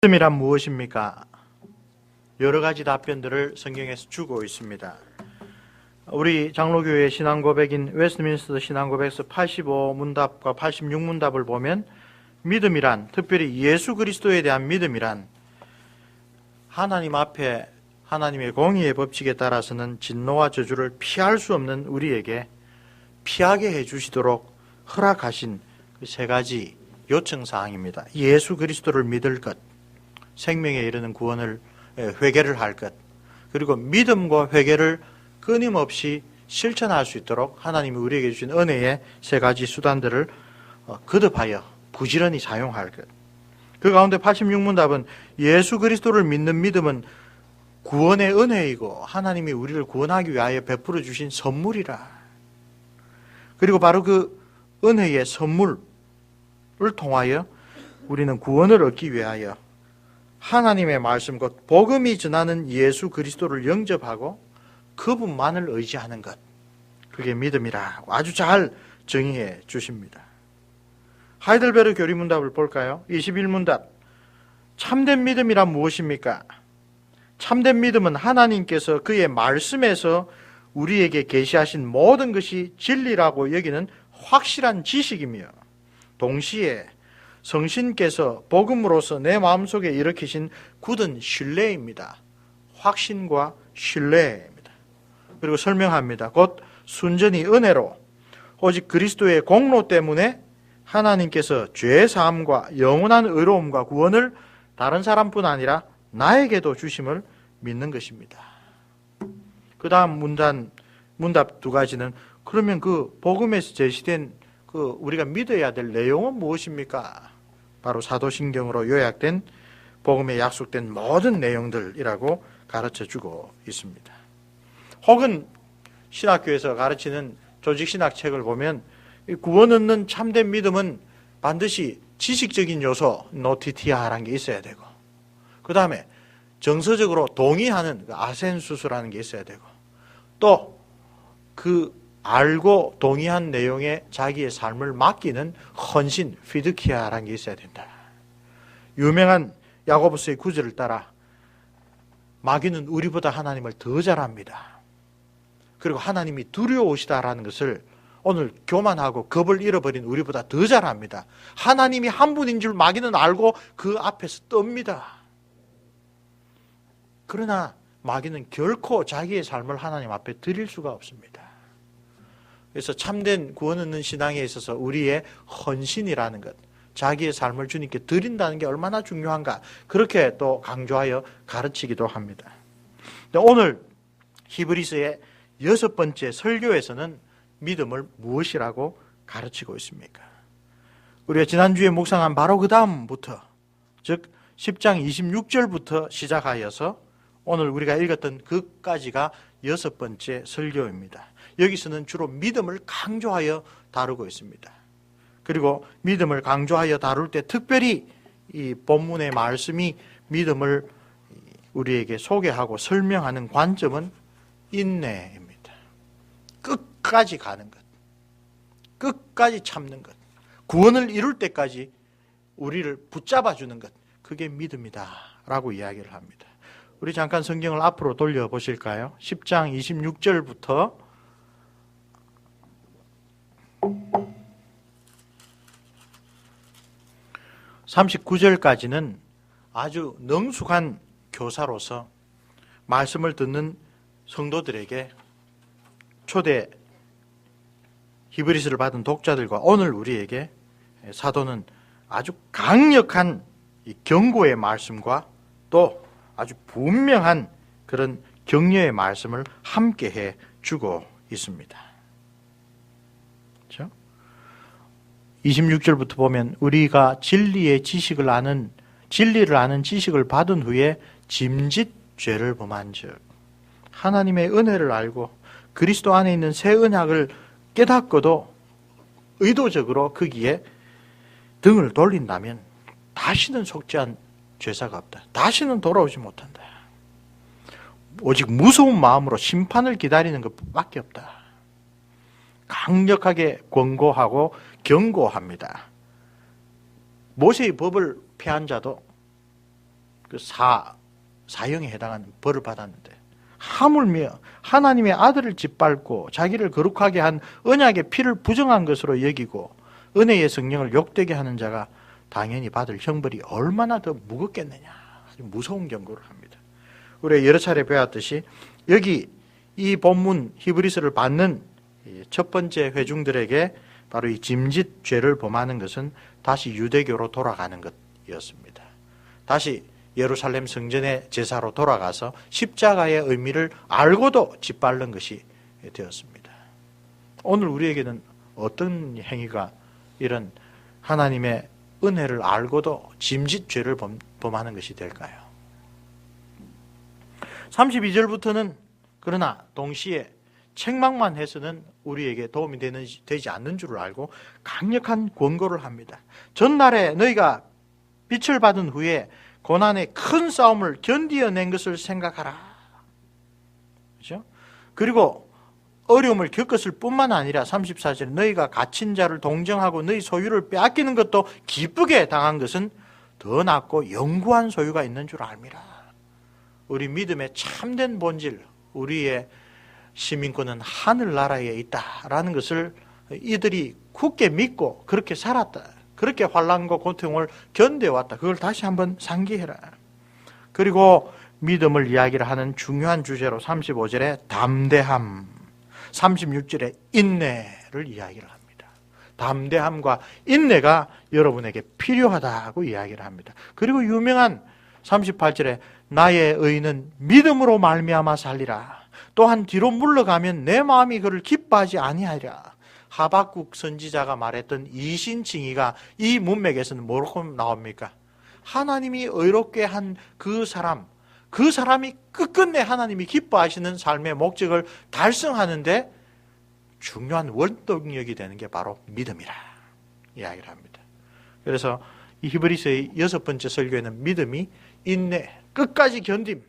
믿음이란 무엇입니까? 여러 가지 답변들을 성경에서 주고 있습니다. 우리 장로교회 신앙고백인 웨스트민스터 신앙고백에서 85문답과 86문답을 보면 믿음이란, 특별히 예수 그리스도에 대한 믿음이란 하나님 앞에 하나님의 공의의 법칙에 따라서는 진노와 저주를 피할 수 없는 우리에게 피하게 해주시도록 허락하신 그 세 가지 요청사항입니다. 예수 그리스도를 믿을 것, 생명에 이르는 구원을 회개를 할 것, 그리고 믿음과 회개를 끊임없이 실천할 수 있도록 하나님이 우리에게 주신 은혜의 세 가지 수단들을 거듭하여 부지런히 사용할 것. 그 가운데 86문답은 예수 그리스도를 믿는 믿음은 구원의 은혜이고 하나님이 우리를 구원하기 위하여 베풀어 주신 선물이라. 그리고 바로 그 은혜의 선물을 통하여 우리는 구원을 얻기 위하여 하나님의 말씀 곧 복음이 전하는 예수 그리스도를 영접하고 그분만을 의지하는 것, 그게 믿음이라고 아주 잘 정의해 주십니다. 하이델베르 교리문답을 볼까요? 21문답. 참된 믿음이란 무엇입니까? 참된 믿음은 하나님께서 그의 말씀에서 우리에게 계시하신 모든 것이 진리라고 여기는 확실한 지식이며 동시에 성신께서 복음으로서 내 마음속에 일으키신 굳은 신뢰입니다. 확신과 신뢰입니다. 그리고 설명합니다. 곧 순전히 은혜로 오직 그리스도의 공로 때문에 하나님께서 죄 사함과 영원한 의로움과 구원을 다른 사람뿐 아니라 나에게도 주심을 믿는 것입니다. 그 다음 문답 두 가지는 그러면 그 복음에서 제시된 그 우리가 믿어야 될 내용은 무엇입니까? 바로 사도신경으로 요약된 복음에 약속된 모든 내용들이라고 가르쳐주고 있습니다. 혹은 신학교에서 가르치는 조직신학책을 보면 구원 얻는 참된 믿음은 반드시 지식적인 요소, 노티티아라는 게 있어야 되고 그 다음에 정서적으로 동의하는 아센수스라는 게 있어야 되고 또 그 알고 동의한 내용에 자기의 삶을 맡기는 헌신, 피드키아라는 게 있어야 된다. 유명한 야고보서의 구절을 따라 마귀는 우리보다 하나님을 더 잘합니다. 그리고 하나님이 두려우시다라는 것을 오늘 교만하고 겁을 잃어버린 우리보다 더 잘합니다. 하나님이 한 분인 줄 마귀는 알고 그 앞에서 떱니다. 그러나 마귀는 결코 자기의 삶을 하나님 앞에 드릴 수가 없습니다. 그래서 참된 구원 얻는 신앙에 있어서 우리의 헌신이라는 것, 자기의 삶을 주님께 드린다는 게 얼마나 중요한가 그렇게 또 강조하여 가르치기도 합니다. 오늘 히브리서의 6번째 설교에서는 믿음을 무엇이라고 가르치고 있습니까? 우리가 지난주에 묵상한 바로 그 다음부터 즉 10장 26절부터 시작하여서 오늘 우리가 읽었던 그까지가 6번째 설교입니다. 여기서는 주로 믿음을 강조하여 다루고 있습니다. 그리고 믿음을 강조하여 다룰 때 특별히 이 본문의 말씀이 믿음을 우리에게 소개하고 설명하는 관점은 인내입니다. 끝까지 가는 것, 끝까지 참는 것, 구원을 이룰 때까지 우리를 붙잡아주는 것, 그게 믿음이다 라고 이야기를 합니다. 우리 잠깐 성경을 앞으로 돌려보실까요? 10장 26절부터 39절까지는 아주 능숙한 교사로서 말씀을 듣는 성도들에게 초대 히브리서를 받은 독자들과 오늘 우리에게 사도는 아주 강력한 경고의 말씀과 또 아주 분명한 그런 격려의 말씀을 함께 해 주고 있습니다. 26절부터 보면 우리가 진리를 아는 지식을 받은 후에 짐짓 죄를 범한 즉 하나님의 은혜를 알고 그리스도 안에 있는 새 언약을 깨닫고도 의도적으로 거기에 등을 돌린다면 다시는 속죄한 죄사가 없다. 다시는 돌아오지 못한다. 오직 무서운 마음으로 심판을 기다리는 것밖에 없다. 강력하게 권고하고 경고합니다. 모세의 법을 폐한 자도 그 사형에 해당하는 벌을 받았는데, 하물며 하나님의 아들을 짓밟고 자기를 거룩하게 한 언약의 피를 부정한 것으로 여기고 은혜의 성령을 욕되게 하는 자가 당연히 받을 형벌이 얼마나 더 무겁겠느냐. 아주 무서운 경고를 합니다. 우리가 여러 차례 배웠듯이 여기 이 본문 히브리서를 받는 첫 번째 회중들에게 바로 이 짐짓 죄를 범하는 것은 다시 유대교로 돌아가는 것이었습니다. 다시 예루살렘 성전의 제사로 돌아가서 십자가의 의미를 알고도 짓밟는 것이 되었습니다. 오늘 우리에게는 어떤 행위가 이런 하나님의 은혜를 알고도 짐짓 죄를 범하는 것이 될까요? 32절부터는 그러나 동시에 책망만 해서는 우리에게 도움이 되지 않는 줄을 알고 강력한 권고를 합니다. 전날에 너희가 빛을 받은 후에 고난의 큰 싸움을 견디어낸 것을 생각하라. 그렇죠? 그리고 어려움을 겪었을 뿐만 아니라 34절에 너희가 갇힌 자를 동정하고 너희 소유를 빼앗기는 것도 기쁘게 당한 것은 더 낫고 영구한 소유가 있는 줄 알미라. 우리 믿음의 참된 본질, 우리의 시민권은 하늘나라에 있다라는 것을 이들이 굳게 믿고 그렇게 살았다. 그렇게 환난과 고통을 견뎌왔다. 그걸 다시 한번 상기해라. 그리고 믿음을 이야기를 하는 중요한 주제로 35절에 담대함, 36절에 인내를 이야기를 합니다. 담대함과 인내가 여러분에게 필요하다고 이야기를 합니다. 그리고 유명한 38절에 나의 의는 믿음으로 말미암아 살리라. 또한 뒤로 물러가면 내 마음이 그를 기뻐하지 아니하리라. 하박국 선지자가 말했던 이신칭의가 이 문맥에서는 뭐라고 나옵니까? 하나님이 의롭게 한 그 사람이 끝끝내 하나님이 기뻐하시는 삶의 목적을 달성하는데 중요한 원동력이 되는 게 바로 믿음이라 이야기를 합니다. 그래서 이 히브리서의 6번째 설교에는 믿음이 인내, 끝까지 견딤,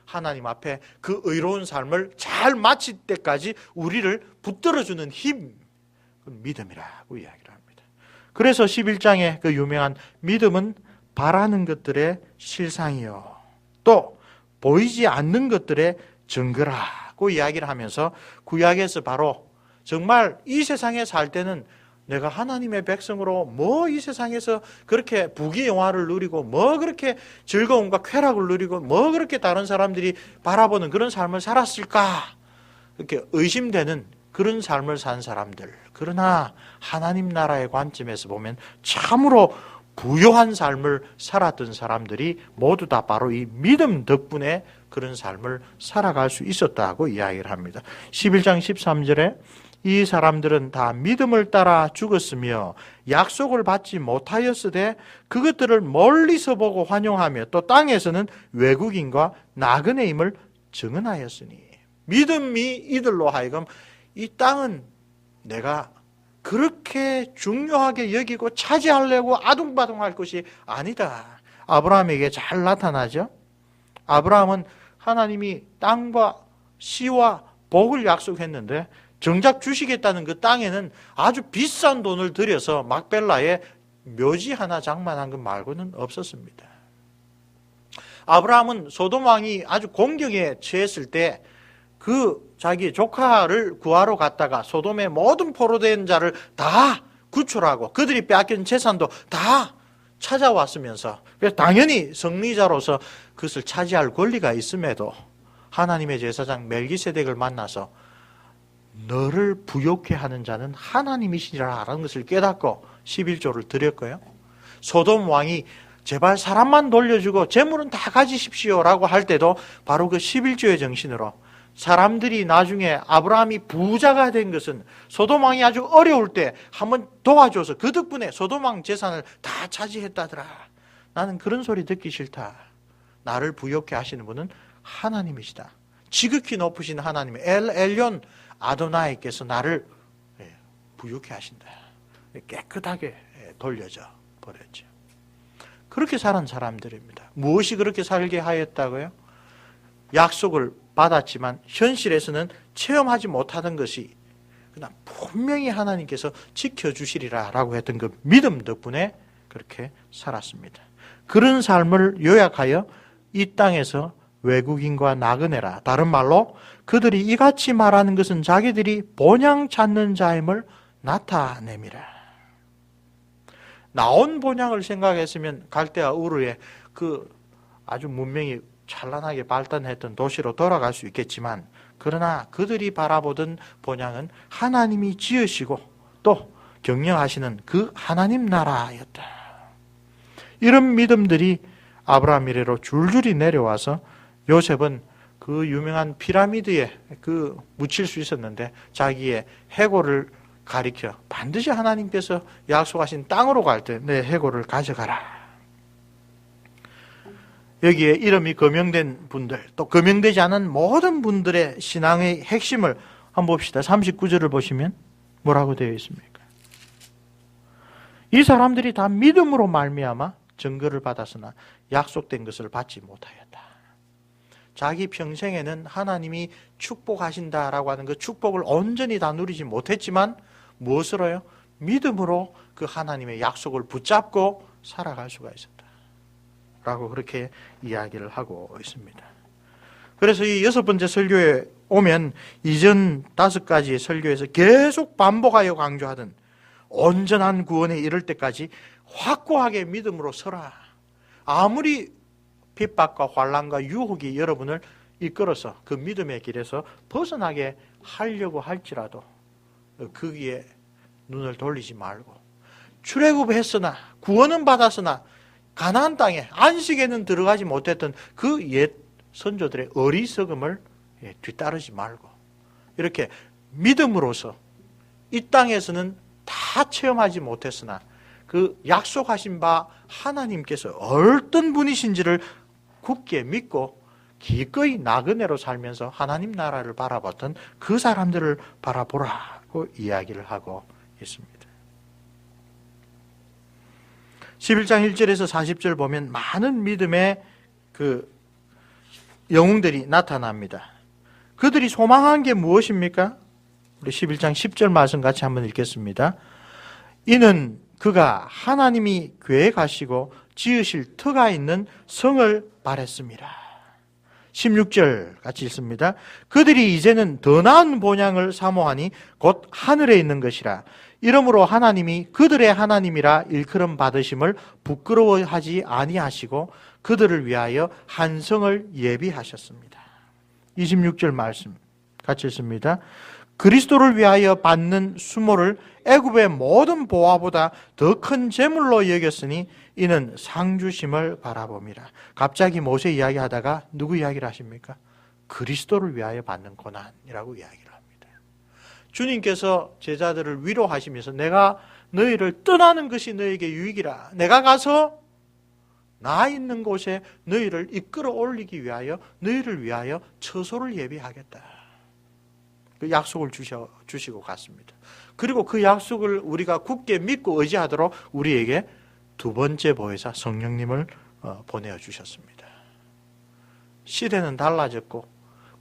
하나님 앞에 그 의로운 삶을 잘 마칠 때까지 우리를 붙들어주는 힘, 믿음이라고 이야기를 합니다. 그래서 11장에 그 유명한 믿음은 바라는 것들의 실상이요 또 보이지 않는 것들의 증거라고 이야기를 하면서 구약에서 바로 정말 이 세상에 살 때는 내가 하나님의 백성으로 뭐 이 세상에서 그렇게 부귀영화를 누리고 뭐 그렇게 즐거움과 쾌락을 누리고 뭐 그렇게 다른 사람들이 바라보는 그런 삶을 살았을까 이렇게 의심되는 그런 삶을 산 사람들, 그러나 하나님 나라의 관점에서 보면 참으로 부요한 삶을 살았던 사람들이 모두 다 바로 이 믿음 덕분에 그런 삶을 살아갈 수 있었다고 이야기를 합니다. 11장 13절에 이 사람들은 다 믿음을 따라 죽었으며 약속을 받지 못하였으되 그것들을 멀리서 보고 환영하며 또 땅에서는 외국인과 나그네임을 증언하였으니 믿음이 이들로 하여금 이 땅은 내가 그렇게 중요하게 여기고 차지하려고 아둥바둥할 것이 아니다. 아브라함에게 잘 나타나죠. 아브라함은 하나님이 땅과 씨와 복을 약속했는데 정작 주시겠다는 그 땅에는 아주 비싼 돈을 들여서 막벨라에 묘지 하나 장만한 것 말고는 없었습니다. 아브라함은 소돔 왕이 아주 공경에 처했을 때 그 자기 조카를 구하러 갔다가 소돔의 모든 포로된 자를 다 구출하고 그들이 빼앗긴 재산도 다 찾아왔으면서 그래서 당연히 승리자로서 그것을 차지할 권리가 있음에도 하나님의 제사장 멜기세덱을 만나서 너를 부욕해 하는 자는 하나님이시라는 것을 깨닫고 11조를 드렸고요. 소돔 왕이 제발 사람만 돌려주고 재물은 다 가지십시오라고 할 때도 바로 그 11조의 정신으로 사람들이 나중에 아브라함이 부자가 된 것은 소돔 왕이 아주 어려울 때 한번 도와줘서 그 덕분에 소돔 왕 재산을 다 차지했다더라. 나는 그런 소리 듣기 싫다. 나를 부욕해 하시는 분은 하나님이시다. 지극히 높으신 하나님 엘yon 아도나이께서 나를 부욕해 하신다. 깨끗하게 돌려져 버렸죠. 그렇게 사는 사람들입니다. 무엇이 그렇게 살게 하였다고요? 약속을 받았지만 현실에서는 체험하지 못하던 것이 그냥 분명히 하나님께서 지켜주시리라라고 했던 그 믿음 덕분에 그렇게 살았습니다. 그런 삶을 요약하여 이 땅에서 외국인과 나그네라. 다른 말로 그들이 이같이 말하는 것은 자기들이 본향 찾는 자임을 나타냅니다. 나온 본향을 생각했으면 갈대아 우르에 그 아주 문명이 찬란하게 발전했던 도시로 돌아갈 수 있겠지만, 그러나 그들이 바라보던 본향은 하나님이 지으시고 또 경영하시는 그 하나님 나라였다. 이런 믿음들이 아브라함 이래로 줄줄이 내려와서 요셉은 그 유명한 피라미드에 묻힐 수 있었는데 자기의 해골을 가리켜 반드시 하나님께서 약속하신 땅으로 갈 때 내 해골을 가져가라. 여기에 이름이 거명된 분들, 또 거명되지 않은 모든 분들의 신앙의 핵심을 한번 봅시다. 39절을 보시면 뭐라고 되어 있습니까? 이 사람들이 다 믿음으로 말미암아 증거를 받았으나 약속된 것을 받지 못하였다. 자기 평생에는 하나님이 축복하신다라고 하는 그 축복을 온전히 다 누리지 못했지만 무엇으로요? 믿음으로 그 하나님의 약속을 붙잡고 살아갈 수가 있었다 라고 그렇게 이야기를 하고 있습니다. 그래서 이 6번째 설교에 오면 이전 5가지의 설교에서 계속 반복하여 강조하던 온전한 구원에 이를 때까지 확고하게 믿음으로 서라. 아무리 핍박과 환난과 유혹이 여러분을 이끌어서 그 믿음의 길에서 벗어나게 하려고 할지라도 거기에 눈을 돌리지 말고, 출애굽했으나 구원은 받았으나 가나안 땅에 안식에는 들어가지 못했던 그 옛 선조들의 어리석음을 뒤따르지 말고, 이렇게 믿음으로서 이 땅에서는 다 체험하지 못했으나 그 약속하신 바 하나님께서 어떤 분이신지를 굳게 믿고 기꺼이 나그네로 살면서 하나님 나라를 바라봤던 그 사람들을 바라보라고 이야기를 하고 있습니다. 11장 1절에서 40절 보면 많은 믿음의 그 영웅들이 나타납니다. 그들이 소망한 게 무엇입니까? 우리 11장 10절 말씀 같이 한번 읽겠습니다. 이는 그가 하나님이 계획하시고 지으실 터가 있는 성을 바랬습니다. 16절 같이 읽습니다. 그들이 이제는 더 나은 본향을 사모하니 곧 하늘에 있는 것이라. 이러므로 하나님이 그들의 하나님이라 일컬음 받으심을 부끄러워하지 아니하시고 그들을 위하여 한 성을 예비하셨습니다. 26절 말씀 같이 읽습니다. 그리스도를 위하여 받는 수모를 애굽의 모든 보화보다 더 큰 재물로 여겼으니 이는 상주심을 바라봅니다. 갑자기 모세 이야기하다가 누구 이야기를 하십니까? 그리스도를 위하여 받는 고난이라고 이야기를 합니다. 주님께서 제자들을 위로하시면서 내가 너희를 떠나는 것이 너에게 유익이라. 내가 가서 나 있는 곳에 너희를 이끌어 올리기 위하여 너희를 위하여 처소를 예비하겠다. 그 약속을 주시고 갔습니다. 그리고 그 약속을 우리가 굳게 믿고 의지하도록 우리에게 두 번째 보혜사 성령님을 보내어 주셨습니다. 시대는 달라졌고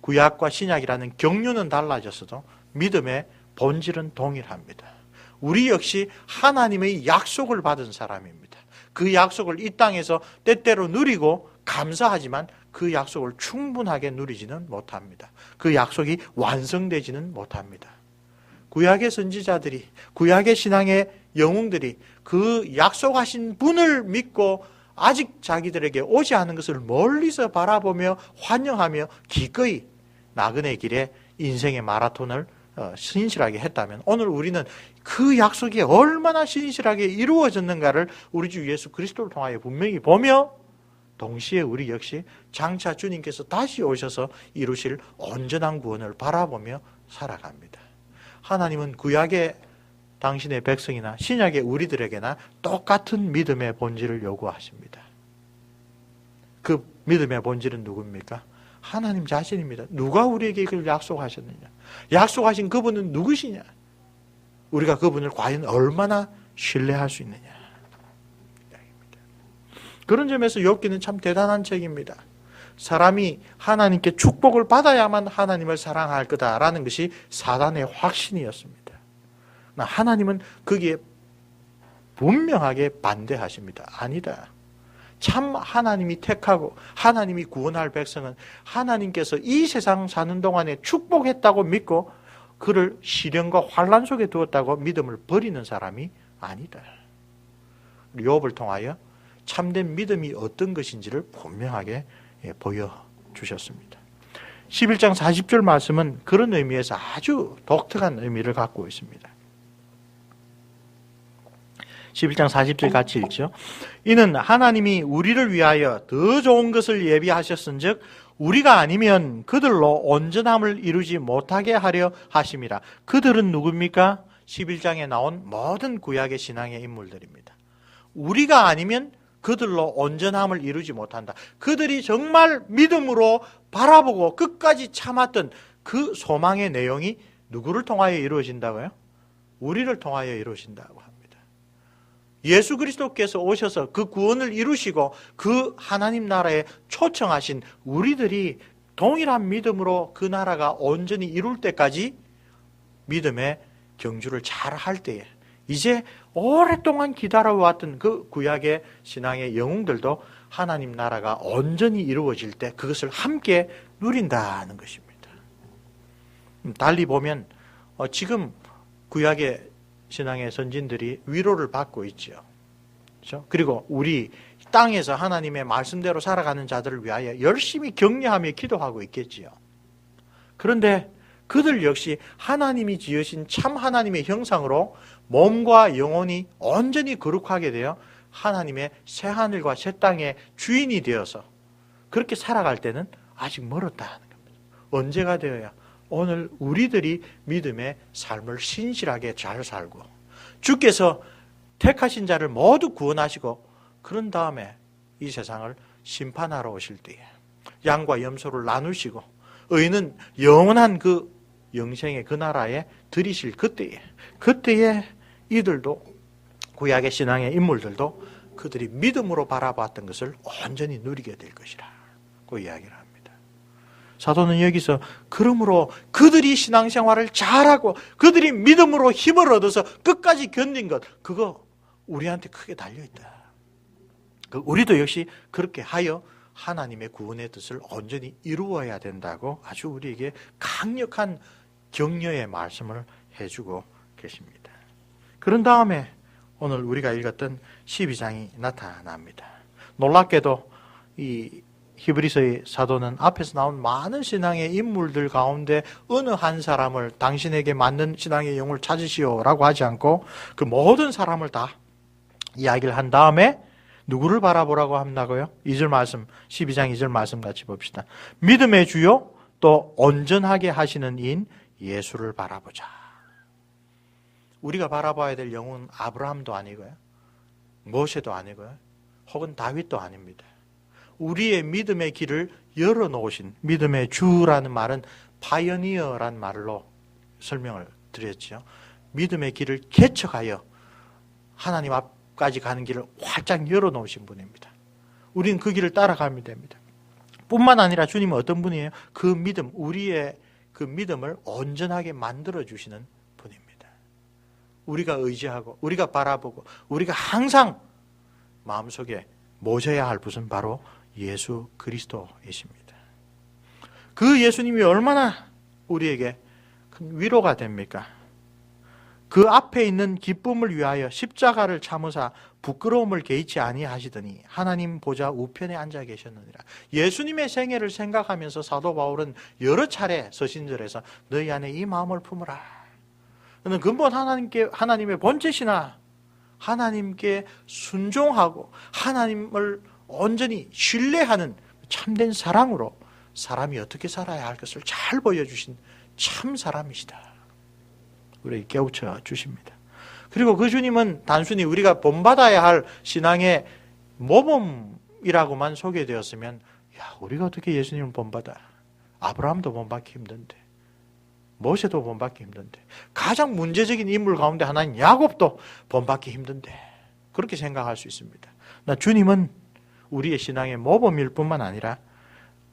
구약과 신약이라는 경륜은 달라졌어도 믿음의 본질은 동일합니다. 우리 역시 하나님의 약속을 받은 사람입니다. 그 약속을 이 땅에서 때때로 누리고 감사하지만 그 약속을 충분하게 누리지는 못합니다. 그 약속이 완성되지는 못합니다. 구약의 선지자들이, 구약의 신앙의 영웅들이 그 약속하신 분을 믿고 아직 자기들에게 오지 않은 것을 멀리서 바라보며 환영하며 기꺼이 나그네 길에 인생의 마라톤을 신실하게 했다면 오늘 우리는 그 약속이 얼마나 신실하게 이루어졌는가를 우리 주 예수 그리스도를 통하여 분명히 보며 동시에 우리 역시 장차 주님께서 다시 오셔서 이루실 온전한 구원을 바라보며 살아갑니다. 하나님은 구약의 당신의 백성이나 신약의 우리들에게나 똑같은 믿음의 본질을 요구하십니다. 그 믿음의 본질은 누굽니까? 하나님 자신입니다. 누가 우리에게 그걸 약속하셨느냐? 약속하신 그분은 누구시냐? 우리가 그분을 과연 얼마나 신뢰할 수 있느냐? 그런 점에서 욥기는 참 대단한 책입니다. 사람이 하나님께 축복을 받아야만 하나님을 사랑할 거다라는 것이 사단의 확신이었습니다. 하나님은 거기에 분명하게 반대하십니다. 아니다. 참 하나님이 택하고 하나님이 구원할 백성은 하나님께서 이 세상 사는 동안에 축복했다고 믿고 그를 시련과 환난 속에 두었다고 믿음을 버리는 사람이 아니다. 욥을 통하여 참된 믿음이 어떤 것인지를 분명하게 보여주셨습니다. 11장 40절 말씀은 그런 의미에서 아주 독특한 의미를 갖고 있습니다. 11장 40절 같이 읽죠. 이는 하나님이 우리를 위하여 더 좋은 것을 예비하셨은즉 우리가 아니면 그들로 온전함을 이루지 못하게 하려 하심이라. 그들은 누굽니까? 11장에 나온 모든 구약의 신앙의 인물들입니다. 우리가 아니면 그들로 온전함을 이루지 못한다. 그들이 정말 믿음으로 바라보고 끝까지 참았던 그 소망의 내용이 누구를 통하여 이루어진다고요? 우리를 통하여 이루어진다고 합니다. 예수 그리스도께서 오셔서 그 구원을 이루시고 그 하나님 나라에 초청하신 우리들이 동일한 믿음으로 그 나라가 온전히 이룰 때까지 믿음의 경주를 잘 할 때에 이제 오랫동안 기다려왔던 그 구약의 신앙의 영웅들도 하나님 나라가 온전히 이루어질 때 그것을 함께 누린다는 것입니다. 달리 보면 지금 구약의 신앙의 선진들이 위로를 받고 있죠. 그렇죠? 그리고 우리 땅에서 하나님의 말씀대로 살아가는 자들을 위하여 열심히 격려하며 기도하고 있겠지요. 그런데 그들 역시 하나님이 지으신 참 하나님의 형상으로 몸과 영혼이 온전히 거룩하게 되어 하나님의 새하늘과 새 땅의 주인이 되어서 그렇게 살아갈 때는 아직 멀었다는 겁니다. 언제가 되어야? 오늘 우리들이 믿음의 삶을 신실하게 잘 살고 주께서 택하신 자를 모두 구원하시고 그런 다음에 이 세상을 심판하러 오실 때에 양과 염소를 나누시고 의인은 영원한 그 영생의 그 나라에 들이실 그때에 이들도 구약의 신앙의 인물들도 그들이 믿음으로 바라봤던 것을 온전히 누리게 될 것이라 그 이야기를 합니다. 사도는 여기서 그러므로 그들이 신앙생활을 잘하고 그들이 믿음으로 힘을 얻어서 끝까지 견딘 것 그거 우리한테 크게 달려있다. 우리도 역시 그렇게 하여 하나님의 구원의 뜻을 온전히 이루어야 된다고 아주 우리에게 강력한 격려의 말씀을 해주고 계십니다. 그런 다음에 오늘 우리가 읽었던 12장이 나타납니다. 놀랍게도 이 히브리서의 사도는 앞에서 나온 많은 신앙의 인물들 가운데 어느 한 사람을 당신에게 맞는 신앙의 영을 찾으시오라고 하지 않고 그 모든 사람을 다 이야기를 한 다음에 누구를 바라보라고 한다고요? 2절 말씀, 12장 2절 말씀 같이 봅시다. 믿음의 주요 또 온전하게 하시는 이인 예수를 바라보자. 우리가 바라봐야 될 영웅은 아브라함도 아니고요. 모세도 아니고요. 혹은 다윗도 아닙니다. 우리의 믿음의 길을 열어놓으신 믿음의 주라는 말은 파이어니어란 말로 설명을 드렸죠. 믿음의 길을 개척하여 하나님 앞까지 가는 길을 활짝 열어놓으신 분입니다. 우리는 그 길을 따라가면 됩니다. 뿐만 아니라 주님은 어떤 분이에요? 그 믿음, 우리의 그 믿음을 온전하게 만들어주시는 분입니다. 우리가 의지하고 우리가 바라보고 우리가 항상 마음속에 모셔야 할 분은 바로 예수 그리스도이십니다. 그 예수님이 얼마나 우리에게 큰 위로가 됩니까? 그 앞에 있는 기쁨을 위하여 십자가를 참으사 부끄러움을 개의치 아니하시더니 하나님 보좌 우편에 앉아 계셨느니라. 예수님의 생애를 생각하면서 사도 바울은 여러 차례 서신절에서 너희 안에 이 마음을 품으라. 너는 근본 하나님의 본체시나 하나님께 순종하고 하나님을 온전히 신뢰하는 참된 사랑으로 사람이 어떻게 살아야 할 것을 잘 보여주신 참 사람이시다. 우리에게 깨우쳐 주십니다. 그리고 그 주님은 단순히 우리가 본받아야 할 신앙의 모범이라고만 소개되었으면 야, 우리가 어떻게 예수님을 본받아? 아브라함도 본받기 힘든데 모세도 본받기 힘든데 가장 문제적인 인물 가운데 하나인 야곱도 본받기 힘든데 그렇게 생각할 수 있습니다. 나 주님은 우리의 신앙의 모범일 뿐만 아니라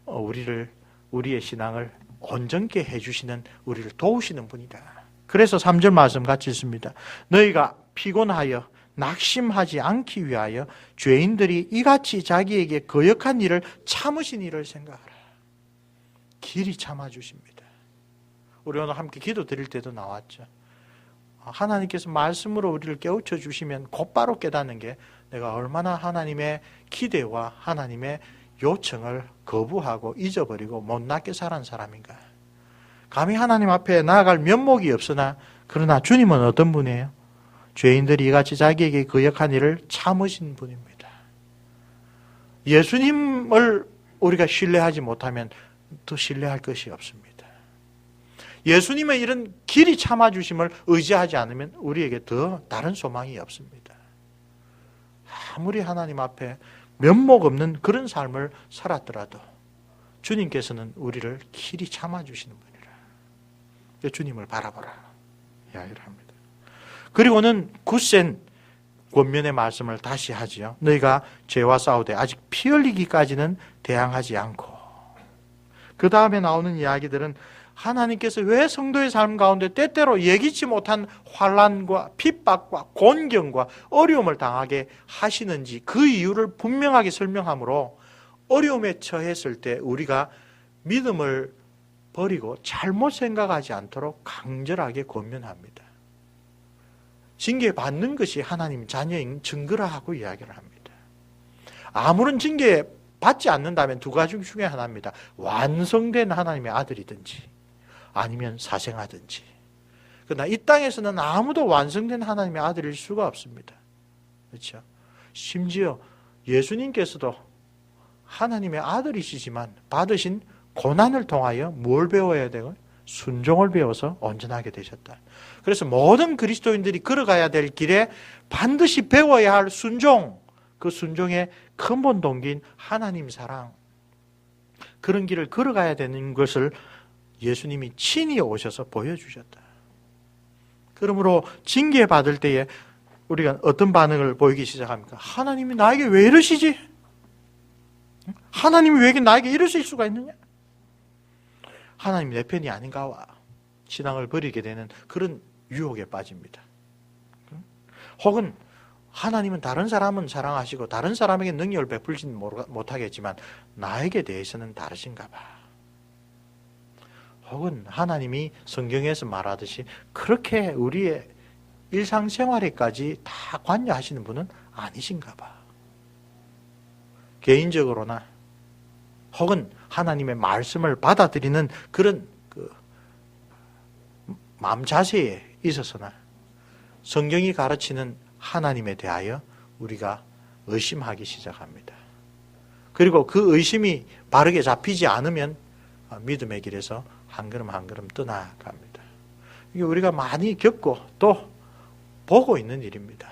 우리의 신앙을 온전케 해주시는 우리를 도우시는 분이다. 그래서 3절 말씀 같이 있습니다. 너희가 피곤하여 낙심하지 않기 위하여 죄인들이 이같이 자기에게 거역한 일을 참으신 일을 생각하라. 길이 참아주십니다. 우리 오늘 함께 기도 드릴 때도 나왔죠. 하나님께서 말씀으로 우리를 깨우쳐 주시면 곧바로 깨닫는 게 내가 얼마나 하나님의 기대와 하나님의 요청을 거부하고 잊어버리고 못났게 살은 사람인가. 감히 하나님 앞에 나아갈 면목이 없으나 그러나 주님은 어떤 분이에요? 죄인들이 이같이 자기에게 거역한 일을 참으신 분입니다. 예수님을 우리가 신뢰하지 못하면 더 신뢰할 것이 없습니다. 예수님의 이런 길이 참아주심을 의지하지 않으면 우리에게 더 다른 소망이 없습니다. 아무리 하나님 앞에 면목 없는 그런 삶을 살았더라도 주님께서는 우리를 길이 참아주시는 분이라. 주님을 바라보라 이야기를 합니다. 그리고는 굳센 권면의 말씀을 다시 하지요. 너희가 죄와 싸우되 아직 피 흘리기까지는 대항하지 않고. 그 다음에 나오는 이야기들은 하나님께서 왜 성도의 삶 가운데 때때로 예기치 못한 환난과 핍박과 곤경과 어려움을 당하게 하시는지 그 이유를 분명하게 설명하므로 어려움에 처했을 때 우리가 믿음을 버리고 잘못 생각하지 않도록 강절하게 권면합니다. 징계받는 것이 하나님 자녀인 증거라 하고 이야기를 합니다. 아무런 징계 받지 않는다면 두 가지 중에 하나입니다. 완성된 하나님의 아들이든지 아니면 사생하든지. 그러나 이 땅에서는 아무도 완성된 하나님의 아들일 수가 없습니다. 그렇죠? 심지어 예수님께서도 하나님의 아들이시지만 받으신 고난을 통하여 뭘 배워야 되고? 순종을 배워서 온전하게 되셨다. 그래서 모든 그리스도인들이 걸어가야 될 길에 반드시 배워야 할 순종, 그 순종의 근본 동기인 하나님 사랑, 그런 길을 걸어가야 되는 것을 예수님이 친히 오셔서 보여주셨다. 그러므로 징계받을 때에 우리가 어떤 반응을 보이기 시작합니까? 하나님이 나에게 왜 이러시지? 하나님이 왜 나에게 이러실 수가 있느냐? 하나님이 내 편이 아닌가와 신앙을 버리게 되는 그런 유혹에 빠집니다. 혹은 하나님은 다른 사람은 사랑하시고 다른 사람에게 능력을 베풀지는 못하겠지만 나에게 대해서는 다르신가 봐. 혹은 하나님이 성경에서 말하듯이 그렇게 우리의 일상생활에까지 다 관여하시는 분은 아니신가 봐. 개인적으로나 혹은 하나님의 말씀을 받아들이는 그런 마음 자세에 있어서나 성경이 가르치는 하나님에 대하여 우리가 의심하기 시작합니다. 그리고 그 의심이 바르게 잡히지 않으면 믿음의 길에서 한 걸음 한 걸음 떠나갑니다. 이게 우리가 많이 겪고 또 보고 있는 일입니다.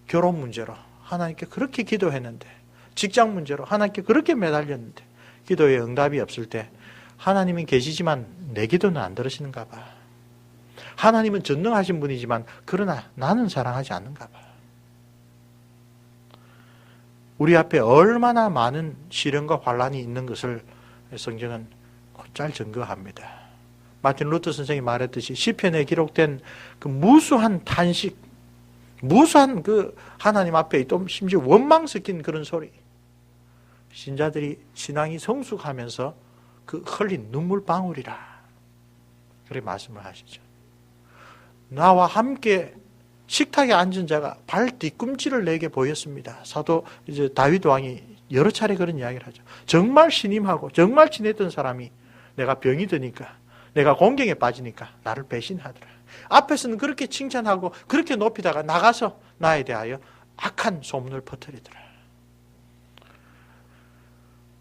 결혼 문제로 하나님께 그렇게 기도했는데, 직장 문제로 하나님께 그렇게 매달렸는데 기도에 응답이 없을 때 하나님은 계시지만 내 기도는 안 들으시는가 봐. 하나님은 전능하신 분이지만 그러나 나는 사랑하지 않는가 봐. 우리 앞에 얼마나 많은 시련과 환난이 있는 것을 성경은 곧잘 증거합니다. 마틴 루터 선생이 말했듯이 시편에 기록된 그 무수한 탄식, 무수한 그 하나님 앞에 또 심지어 원망 섞인 그런 소리, 신자들이 신앙이 성숙하면서 그 흘린 눈물방울이라 그렇게 말씀을 하시죠. 나와 함께 식탁에 앉은 자가 발 뒤꿈치를 내게 보였습니다. 사도 이제 다윗 왕이 여러 차례 그런 이야기를 하죠. 정말 신임하고 정말 친했던 사람이 내가 병이 드니까, 내가 공경에 빠지니까 나를 배신하더라. 앞에서는 그렇게 칭찬하고 그렇게 높이다가 나가서 나에 대하여 악한 소문을 퍼뜨리더라.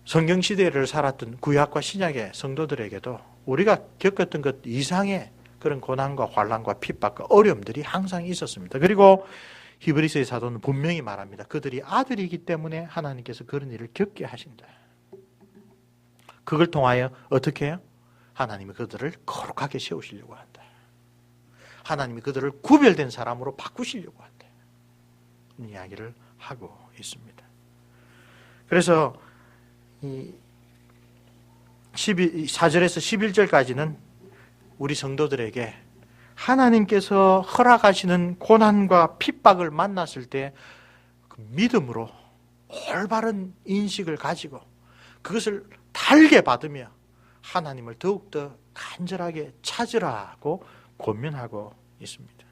성경시대를 살았던 구약과 신약의 성도들에게도 우리가 겪었던 것 이상의 그런 고난과 환난과 핍박과 어려움들이 항상 있었습니다. 그리고 히브리서의 사도는 분명히 말합니다. 그들이 아들이기 때문에 하나님께서 그런 일을 겪게 하신다. 그걸 통하여 어떻게 해요? 하나님이 그들을 거룩하게 세우시려고 한다. 하나님이 그들을 구별된 사람으로 바꾸시려고 한다. 이런 이야기를 하고 있습니다. 그래서 이 4절에서 11절까지는 우리 성도들에게 하나님께서 허락하시는 고난과 핍박을 만났을 때 그 믿음으로 올바른 인식을 가지고 그것을 달게 받으며 하나님을 더욱더 간절하게 찾으라고 권면하고 있습니다.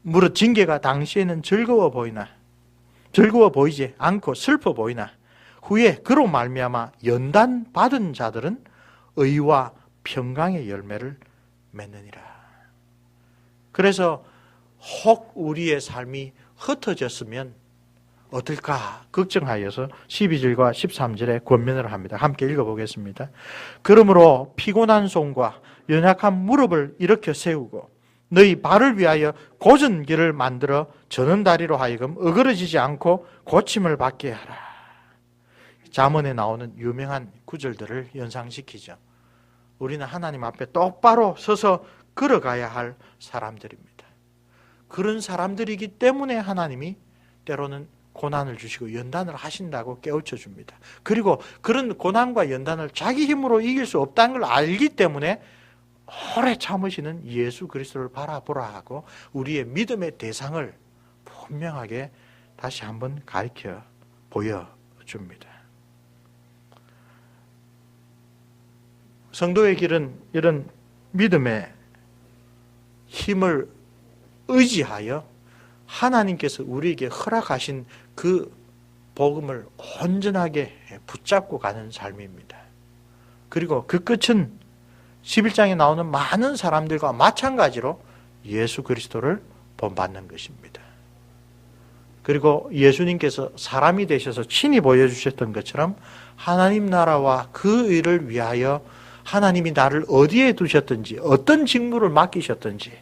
무릇 징계가 당시에는 즐거워 보이지 않고 슬퍼 보이나 후에 그로 말미암아 연단 받은 자들은 의와 평강의 열매를 맺느니라. 그래서 혹 우리의 삶이 흩어졌으면 어떨까 걱정하여서 12절과 13절에 권면을 합니다. 함께 읽어보겠습니다. 그러므로 피곤한 손과 연약한 무릎을 일으켜 세우고 너희 발을 위하여 곧은 길을 만들어 저는 다리로 하여금 어그러지지 않고 고침을 받게 하라. 잠언에 나오는 유명한 구절들을 연상시키죠. 우리는 하나님 앞에 똑바로 서서 걸어가야 할 사람들입니다. 그런 사람들이기 때문에 하나님이 때로는 고난을 주시고 연단을 하신다고 깨우쳐 줍니다. 그리고 그런 고난과 연단을 자기 힘으로 이길 수 없다는 걸 알기 때문에 오래 참으시는 예수 그리스도를 바라보라 하고 우리의 믿음의 대상을 분명하게 다시 한번 가르쳐 보여줍니다. 성도의 길은 이런 믿음의 힘을 의지하여 하나님께서 우리에게 허락하신 그 복음을 온전하게 붙잡고 가는 삶입니다. 그리고 그 끝은 11장에 나오는 많은 사람들과 마찬가지로 예수 그리스도를 본받는 것입니다. 그리고 예수님께서 사람이 되셔서 친히 보여주셨던 것처럼 하나님 나라와 그 일을 위하여 하나님이 나를 어디에 두셨든지 어떤 직무를 맡기셨든지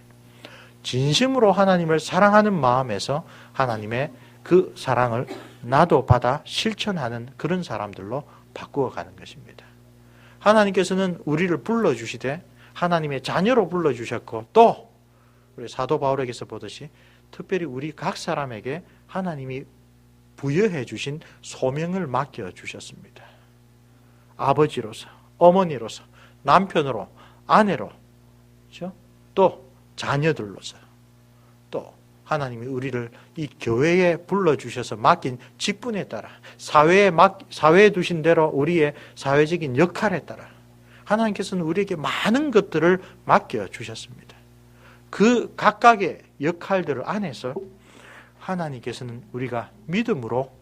진심으로 하나님을 사랑하는 마음에서 하나님의 그 사랑을 나도 받아 실천하는 그런 사람들로 바꾸어가는 것입니다. 하나님께서는 우리를 불러주시되 하나님의 자녀로 불러주셨고 또 우리 사도 바울에게서 보듯이 특별히 우리 각 사람에게 하나님이 부여해 주신 소명을 맡겨주셨습니다. 아버지로서, 어머니로서, 남편으로, 아내로, 그렇죠? 또 자녀들로서 또 하나님이 우리를 이 교회에 불러주셔서 맡긴 직분에 따라 사회에 두신 대로 우리의 사회적인 역할에 따라 하나님께서는 우리에게 많은 것들을 맡겨주셨습니다. 그 각각의 역할들 안에서 하나님께서는 우리가 믿음으로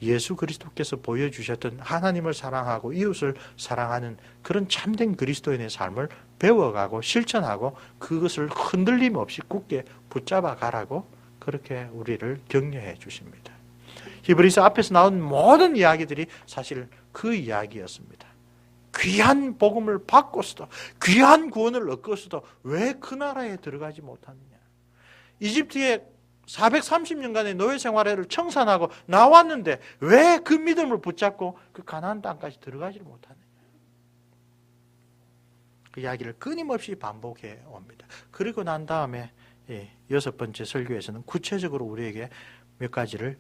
예수 그리스도께서 보여주셨던 하나님을 사랑하고 이웃을 사랑하는 그런 참된 그리스도인의 삶을 배워가고 실천하고 그것을 흔들림 없이 굳게 붙잡아 가라고 그렇게 우리를 격려해 주십니다. 히브리서 앞에서 나온 모든 이야기들이 사실 그 이야기였습니다. 귀한 복음을 받고서도 귀한 구원을 얻고서도 왜 그 나라에 들어가지 못하느냐. 이집트에 430년간의 노예 생활을 청산하고 나왔는데 왜 그 믿음을 붙잡고 그 가나안 땅까지 들어가지 못하느냐. 그 이야기를 끊임없이 반복해 옵니다. 그리고 난 다음에 6번째 설교에서는 구체적으로 우리에게 몇 가지를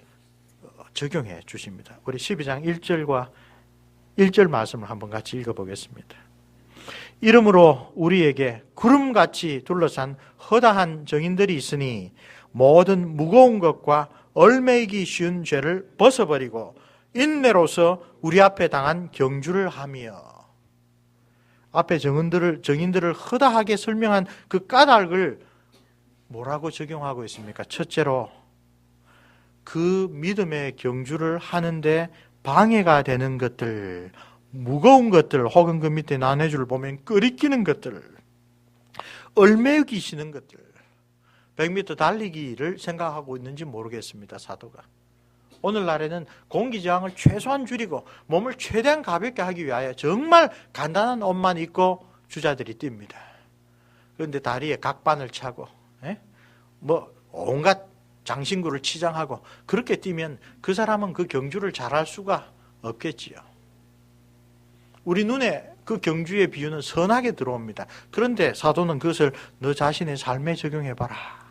적용해 주십니다. 우리 12장 1절과 1절 말씀을 한번 같이 읽어보겠습니다. 이러므로 우리에게 구름같이 둘러싼 허다한 정인들이 있으니 모든 무거운 것과 얽매이기 쉬운 죄를 벗어버리고 인내로서 우리 앞에 당한 경주를 하며. 앞에 정인들을 허다하게 설명한 그 까닭을 뭐라고 적용하고 있습니까? 첫째로 그 믿음의 경주를 하는데 방해가 되는 것들, 무거운 것들, 혹은 그 밑에 나눠줄 보면 끄리끼는 것들, 얽매이기 쉬는 것들, 100m 달리기를 생각하고 있는지 모르겠습니다. 사도가 오늘날에는 공기 저항을 최소한 줄이고 몸을 최대한 가볍게 하기 위하여 정말 간단한 옷만 입고 주자들이 뜁니다. 그런데 다리에 각반을 차고 온갖 장신구를 치장하고 그렇게 뛰면 그 사람은 그 경주를 잘할 수가 없겠지요. 우리 눈에 그 경주의 비유는 선하게 들어옵니다. 그런데 사도는 그것을 너 자신의 삶에 적용해봐라.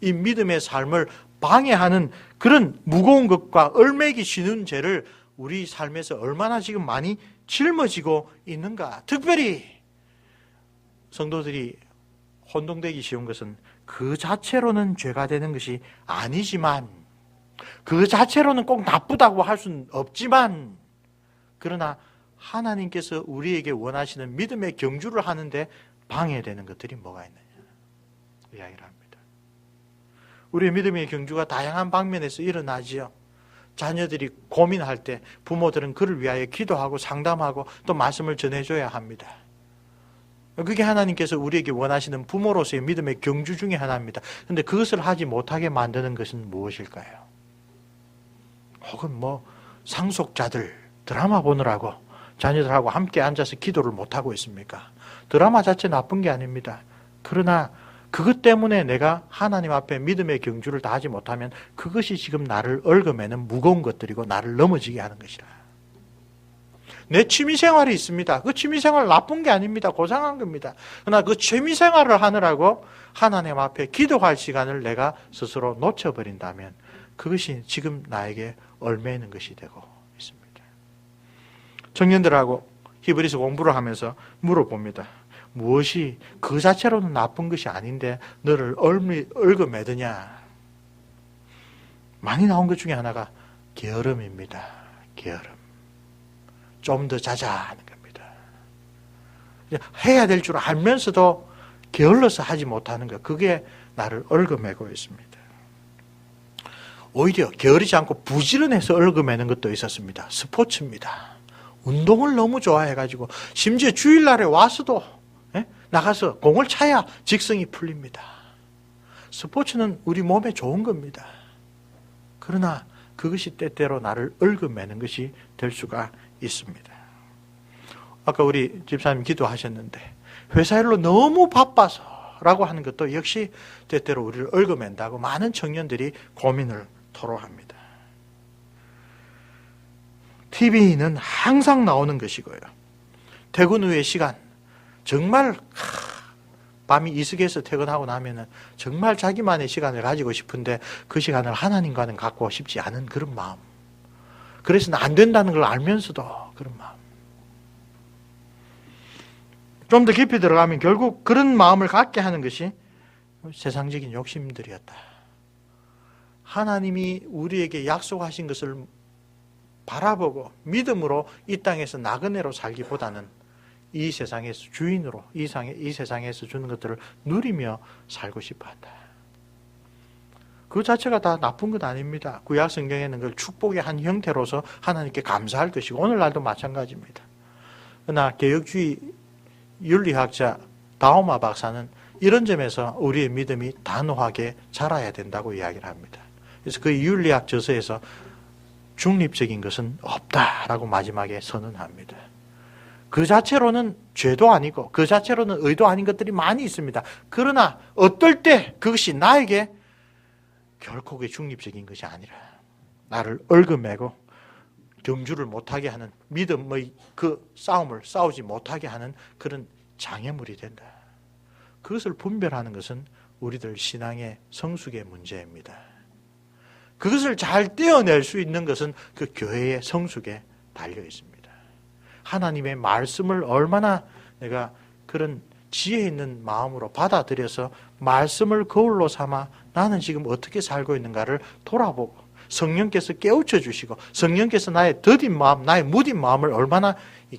이 믿음의 삶을 방해하는 그런 무거운 것과 얽매이기 쉬운 죄를 우리 삶에서 얼마나 지금 많이 짊어지고 있는가. 특별히 성도들이 혼동되기 쉬운 것은 그 자체로는 죄가 되는 것이 아니지만, 그 자체로는 꼭 나쁘다고 할 수는 없지만, 그러나 하나님께서 우리에게 원하시는 믿음의 경주를 하는데 방해되는 것들이 뭐가 있느냐 이야기를 합니다. 우리의 믿음의 경주가 다양한 방면에서 일어나지요. 자녀들이 고민할 때 부모들은 그를 위하여 기도하고 상담하고 또 말씀을 전해줘야 합니다. 그게 하나님께서 우리에게 원하시는 부모로서의 믿음의 경주 중에 하나입니다. 그런데 그것을 하지 못하게 만드는 것은 무엇일까요? 혹은 상속자들 드라마 보느라고 자녀들하고 함께 앉아서 기도를 못하고 있습니까? 드라마 자체 나쁜 게 아닙니다. 그러나 그것 때문에 내가 하나님 앞에 믿음의 경주를 다하지 못하면 그것이 지금 나를 얽어매는 무거운 것들이고 나를 넘어지게 하는 것이라. 내 취미생활이 있습니다. 그 취미생활 나쁜 게 아닙니다. 고상한 겁니다. 그러나 그 취미생활을 하느라고 하나님 앞에 기도할 시간을 내가 스스로 놓쳐버린다면 그것이 지금 나에게 얽매이는 것이 되고 있습니다. 청년들하고 히브리서 공부를 하면서 물어봅니다. 무엇이 그 자체로는 나쁜 것이 아닌데 너를 얽어매드냐? 많이 나온 것 중에 하나가 게으름입니다. 게으름. 좀 더 자자 하는 겁니다. 해야 될 줄 알면서도 게을러서 하지 못하는 것, 그게 나를 얽어매고 있습니다. 오히려 게으르지 않고 부지런해서 얽어매는 것도 있었습니다. 스포츠입니다. 운동을 너무 좋아해가지고 심지어 주일날에 와서도 나가서 공을 차야 직성이 풀립니다. 스포츠는 우리 몸에 좋은 겁니다. 그러나 그것이 때때로 나를 얽어매는 것이 될 수가 있습니다. 아까 우리 집사님 기도하셨는데 회사 일로 너무 바빠서 라고 하는 것도 역시 때때로 우리를 얽어맨다고 많은 청년들이 고민을 토로합니다. TV는 항상 나오는 것이고요. 퇴근 후의 시간, 정말 밤이 이슬해서 퇴근하고 나면은 정말 자기만의 시간을 가지고 싶은데 그 시간을 하나님과는 갖고 싶지 않은 그런 마음. 그래서는 안 된다는 걸 알면서도 그런 마음. 좀 더 깊이 들어가면 결국 그런 마음을 갖게 하는 것이 세상적인 욕심들이었다. 하나님이 우리에게 약속하신 것을 바라보고 믿음으로 이 땅에서 나그네로 살기보다는 이 세상에서 주인으로 이 세상에서 주는 것들을 누리며 살고 싶어 한다. 그 자체가 다 나쁜 것 아닙니다. 구약 성경에는 그걸 축복의 한 형태로서 하나님께 감사할 것이고 오늘날도 마찬가지입니다. 그러나 개혁주의 윤리학자 다오마 박사는 이런 점에서 우리의 믿음이 단호하게 자라야 된다고 이야기를 합니다. 그래서 그 윤리학 저서에서 중립적인 것은 없다라고 마지막에 선언합니다. 그 자체로는 죄도 아니고 그 자체로는 의도 아닌 것들이 많이 있습니다. 그러나 어떨 때 그것이 나에게 결코 그 중립적인 것이 아니라 나를 얽어매고 경주를 못하게 하는 믿음의 그 싸움을 싸우지 못하게 하는 그런 장애물이 된다. 그것을 분별하는 것은 우리들 신앙의 성숙의 문제입니다. 그것을 잘 떼어낼 수 있는 것은 그 교회의 성숙에 달려 있습니다. 하나님의 말씀을 얼마나 내가 그런 지혜 있는 마음으로 받아들여서 말씀을 거울로 삼아 나는 지금 어떻게 살고 있는가를 돌아보고 성령께서 깨우쳐 주시고 성령께서 나의 더딘 마음, 나의 무딘 마음을 얼마나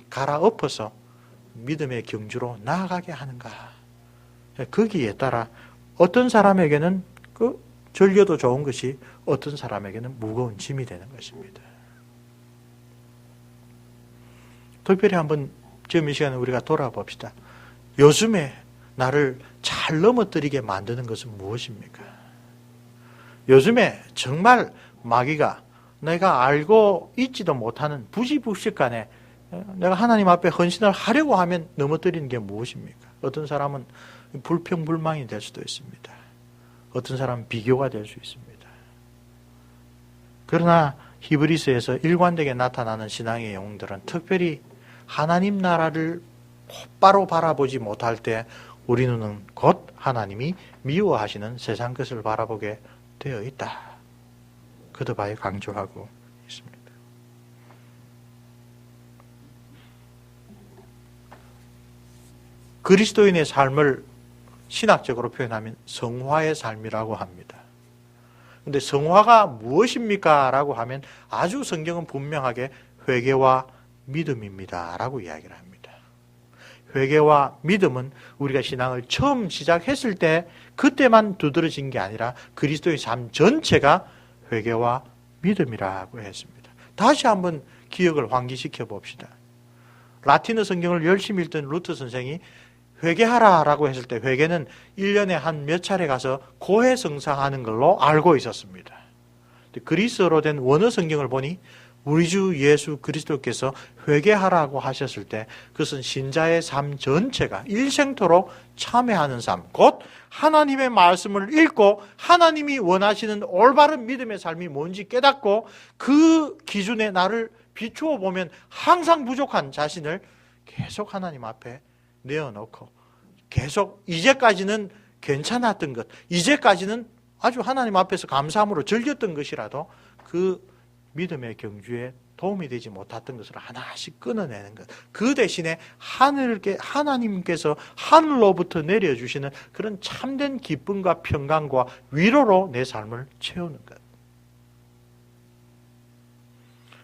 갈아엎어서 믿음의 경주로 나아가게 하는가. 거기에 따라 어떤 사람에게는 그 즐겨도 좋은 것이 어떤 사람에게는 무거운 짐이 되는 것입니다. 특별히 한번 지금 이 시간에 우리가 돌아봅시다. 요즘에 나를 잘 넘어뜨리게 만드는 것은 무엇입니까? 요즘에 정말 마귀가 내가 알고 있지도 못하는 부지불식간에 내가 하나님 앞에 헌신을 하려고 하면 넘어뜨리는 게 무엇입니까? 어떤 사람은 불평불만이 될 수도 있습니다. 어떤 사람은 비교가 될 수 있습니다. 그러나 히브리서에서 일관되게 나타나는 신앙의 영웅들은 특별히 하나님 나라를 곧바로 바라보지 못할 때 우리 눈은 곧 하나님이 미워하시는 세상 것을 바라보게 되어 있다. 거듭하여 강조하고 있습니다. 그리스도인의 삶을 신학적으로 표현하면 성화의 삶이라고 합니다. 근데 성화가 무엇입니까? 라고 하면 아주 성경은 분명하게 회개와 믿음입니다. 라고 이야기를 합니다. 회개와 믿음은 우리가 신앙을 처음 시작했을 때 그때만 두드러진 게 아니라 그리스도의 삶 전체가 회개와 믿음이라고 했습니다. 다시 한번 기억을 환기시켜 봅시다. 라틴어 성경을 열심히 읽던 루터 선생이 회개하라라고 했을 때 회개는 1년에 한 몇 차례 가서 고해성사하는 걸로 알고 있었습니다. 그리스어로 된 원어 성경을 보니 우리 주 예수 그리스도께서 회개하라고 하셨을 때 그것은 신자의 삶 전체가 일생토록 참회하는 삶, 곧 하나님의 말씀을 읽고 하나님이 원하시는 올바른 믿음의 삶이 뭔지 깨닫고 그 기준에 나를 비추어 보면 항상 부족한 자신을 계속 하나님 앞에 내어놓고 계속 이제까지는 괜찮았던 것, 이제까지는 아주 하나님 앞에서 감사함으로 즐겼던 것이라도 그 믿음의 경주에 도움이 되지 못했던 것을 하나씩 끊어내는 것. 그 대신에 하나님께서 하늘로부터 내려주시는 그런 참된 기쁨과 평강과 위로로 내 삶을 채우는 것.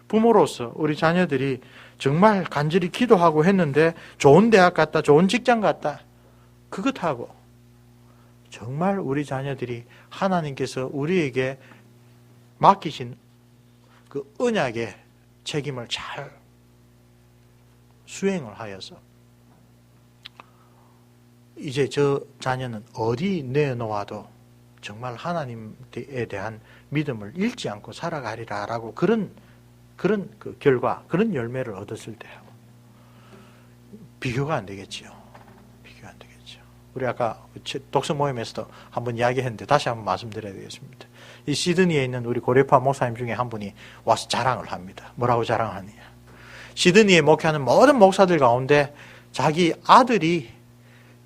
부모로서 우리 자녀들이 정말 간절히 기도하고 했는데 좋은 대학 갔다, 좋은 직장 갔다. 그것하고 정말 우리 자녀들이 하나님께서 우리에게 맡기신 그 언약의 책임을 잘 수행을 하여서 이제 저 자녀는 어디 내놓아도 정말 하나님에 대한 믿음을 잃지 않고 살아가리라라고 그런 그 결과, 그런 열매를 얻었을 때하고 비교가 안 되겠지요. 비교가 안 되겠죠. 우리 아까 독서 모임에서도 한번 이야기했는데 다시 한번 말씀드려야 되겠습니다. 이 시드니에 있는 우리 고려파 목사님 중에 한 분이 와서 자랑을 합니다. 뭐라고 자랑하느냐. 시드니에 목회하는 모든 목사들 가운데 자기 아들이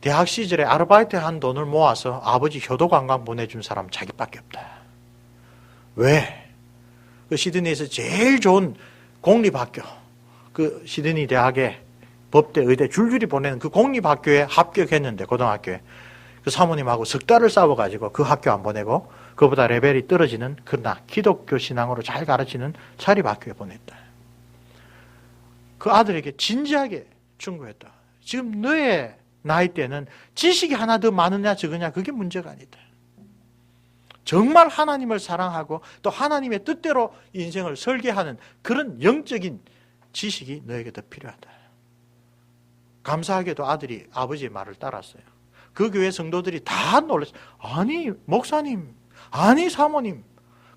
대학 시절에 아르바이트 한 돈을 모아서 아버지 효도 관광 보내준 사람 자기밖에 없다. 왜? 그 시드니에서 제일 좋은 공립학교, 그 시드니 대학의 법대, 의대 줄줄이 보내는 그 공립학교에 합격했는데, 고등학교에. 그 사모님하고 석 달을 싸워가지고 그 학교 안 보내고, 그보다 레벨이 떨어지는, 그러나 기독교 신앙으로 잘 가르치는 사립학교에 보냈다. 그 아들에게 진지하게 충고했다. 지금 너의 나이 때는 지식이 하나 더 많으냐 적으냐 그게 문제가 아니다. 정말 하나님을 사랑하고 또 하나님의 뜻대로 인생을 설계하는 그런 영적인 지식이 너에게 더 필요하다. 감사하게도 아들이 아버지의 말을 따랐어요. 그 교회 성도들이 다 놀랐어요. 아니 목사님, 아니 사모님,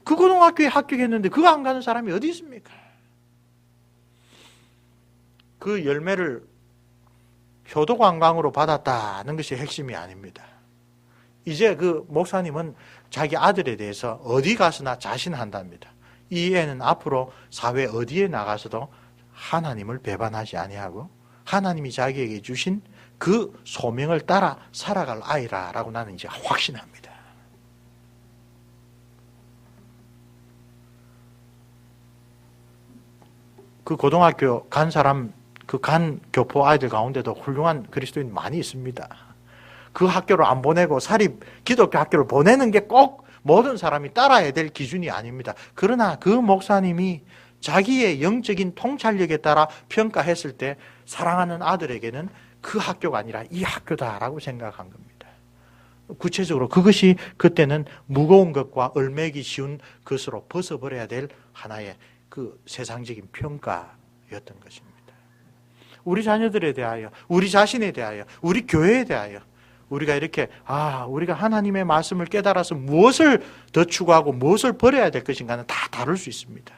그 고등학교에 합격했는데 그거 안 가는 사람이 어디 있습니까? 그 열매를 효도관광으로 받았다는 것이 핵심이 아닙니다. 이제 그 목사님은 자기 아들에 대해서 어디 가서나 자신한답니다. 이 애는 앞으로 사회 어디에 나가서도 하나님을 배반하지 아니하고 하나님이 자기에게 주신 그 소명을 따라 살아갈 아이라라고 나는 이제 확신합니다. 그 고등학교 간 사람, 그 간 교포 아이들 가운데도 훌륭한 그리스도인 많이 있습니다. 그 학교를 안 보내고 사립 기독교 학교를 보내는 게 꼭 모든 사람이 따라야 될 기준이 아닙니다. 그러나 그 목사님이 자기의 영적인 통찰력에 따라 평가했을 때 사랑하는 아들에게는 그 학교가 아니라 이 학교다라고 생각한 겁니다. 구체적으로 그것이 그때는 무거운 것과 얼매기 쉬운 것으로 벗어버려야 될 하나의 그 세상적인 평가였던 것입니다. 우리 자녀들에 대하여, 우리 자신에 대하여, 우리 교회에 대하여 우리가 이렇게 우리가 하나님의 말씀을 깨달아서 무엇을 더 추구하고 무엇을 버려야 될 것인가는 다 다룰 수 있습니다.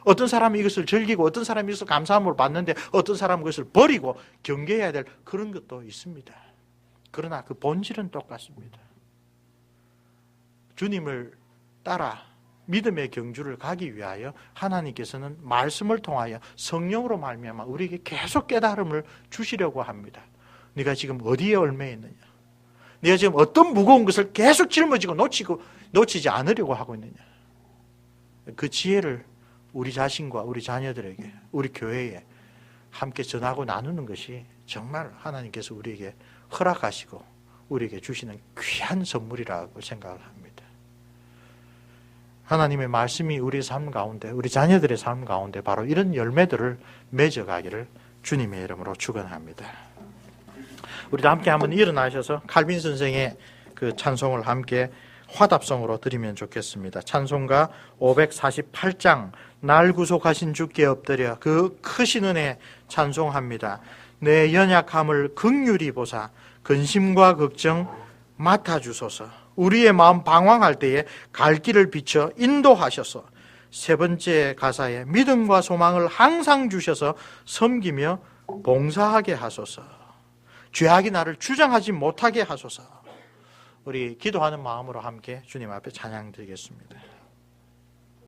어떤 사람이 이것을 즐기고 어떤 사람이 이것을 감사함으로 받는데 어떤 사람은 그것을 버리고 경계해야 될 그런 것도 있습니다. 그러나 그 본질은 똑같습니다. 주님을 따라 믿음의 경주를 가기 위하여 하나님께서는 말씀을 통하여 성령으로 말미암아 우리에게 계속 깨달음을 주시려고 합니다. 네가 지금 어디에 얽매 있느냐? 네가 지금 어떤 무거운 것을 계속 짊어지고 놓치지 않으려고 하고 있느냐? 그 지혜를 우리 자신과 우리 자녀들에게, 우리 교회에 함께 전하고 나누는 것이 정말 하나님께서 우리에게 허락하시고 우리에게 주시는 귀한 선물이라고 생각을 합니다. 하나님의 말씀이 우리 삶 가운데, 우리 자녀들의 삶 가운데 바로 이런 열매들을 맺어가기를 주님의 이름으로 축원합니다. 우리도 함께 한번 일어나셔서 칼빈 선생의 그 찬송을 함께 화답성으로 드리면 좋겠습니다. 찬송가 548장 날 구속하신 주께 엎드려 그 크신 은혜 찬송합니다. 내 연약함을 긍휼히 보사 근심과 걱정 맡아주소서. 우리의 마음 방황할 때에 갈 길을 비춰 인도하셔서 세 번째 가사에 믿음과 소망을 항상 주셔서 섬기며 봉사하게 하소서. 죄악이 나를 주장하지 못하게 하소서. 우리 기도하는 마음으로 함께 주님 앞에 찬양 드리겠습니다.